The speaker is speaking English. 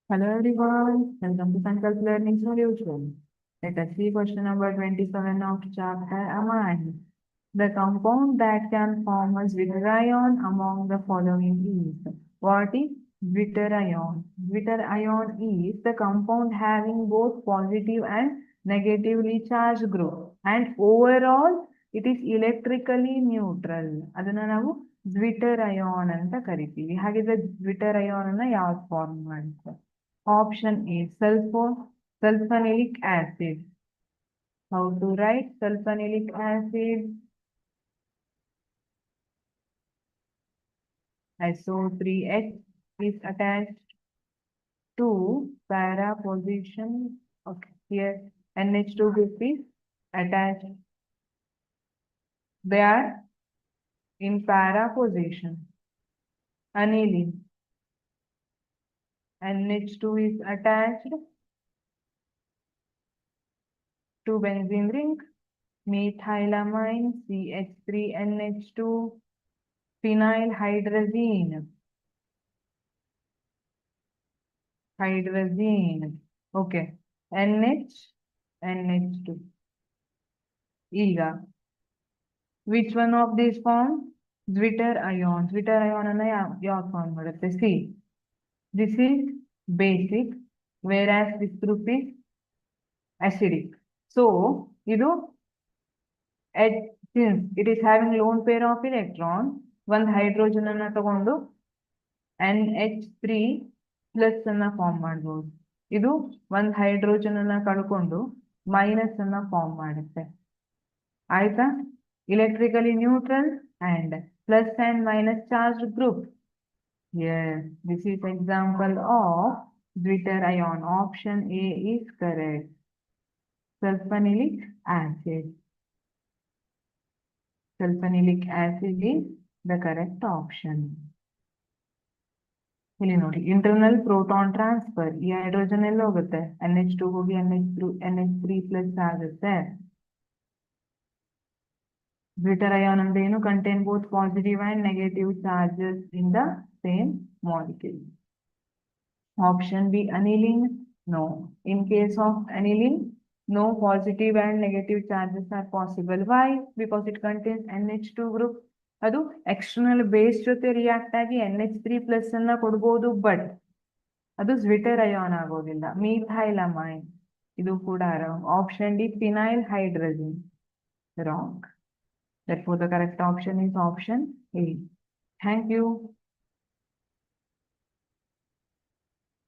Hello everyone, welcome to Sankalp Learning Solution. Let us see question number 27 of chapter Amine. The compound that can form a zwitterion among the following is. What is zwitterion? Zwitterion is the compound having both positive and negatively charged group, and overall it is electrically neutral. ಅದನ್ನ ನಾವು zwitterion ಅಂತ ಕರಿತೀವಿ. ಹಾಗಿದ್ರೆ zwitterion ಅನ್ನ ಯಾವ್ದು form ಮಾಡುತ್ತೆ? Option A, sulfonylic acid. How to write sulfonylic acid? SO3H is attached to para position. Okay, here NH2 group is attached. They are in para position. Aniline. NH2 is attached to benzene ring. Methylamine, CH3NH2, phenyl hydrazine. Okay, NH2. Ega. Which one of these form? Zwitterion. Zwitterion ಅನ್ನ ಯಾವ form ಮಾಡುತ್ತೆ? See, this is basic, whereas this group is acidic. So, ಇದು since it is having lone pair of electron, ಒಂದು hydrogen ಅನ್ನ ತಗೊಂಡು NH3 plus ಅನ್ನ form ಮಾಡಬಹುದು. ಇದು ಒಂದು ಹೈಡ್ರೋಜನ್ ಅನ್ನ ಕಳ್ಕೊಂಡು ಮೈನಸ್ ಅನ್ನ ಫಾರ್ಮ್ ಮಾಡುತ್ತೆ. ಆಯ್ತಾ? Electrically neutral and plus and minus charged group. Yes, this is example of zwitterion. Option A is correct. Sulfonylic acid. Sulfonylic acid is the correct option. ಇಲ್ಲಿ ನೋಡಿ, ಇಂಟರ್ನಲ್ ಪ್ರೋಟಾನ್ ಟ್ರಾನ್ಸ್ಫರ್. ಈ hydrogen ಎಲ್ಲ ಹೋಗುತ್ತೆ, NH2 ಹೋಗಿ NH3 plus ಆಗುತ್ತೆ. Zwitterion ಅಂದ್ರೆ ಏನು? Contain both positive and negative charges in the same molecule. Option B, aniline. No. In case of aniline, no positive and negative charges are possible. Why? Because it contains NH2 group. ಅದು external base ಜೊತೆ react ಆಗಿ NH3 plus ಅನ್ನ ಕೊಡ್ಬೋದು, but ಅದು zwitterion ಆಗೋದಿಲ್ಲ. Methylamine, ಇದು ಕೂಡ wrong. Option D, phenyl hydrazine, wrong. Therefore, the correct option is option A. Thank you.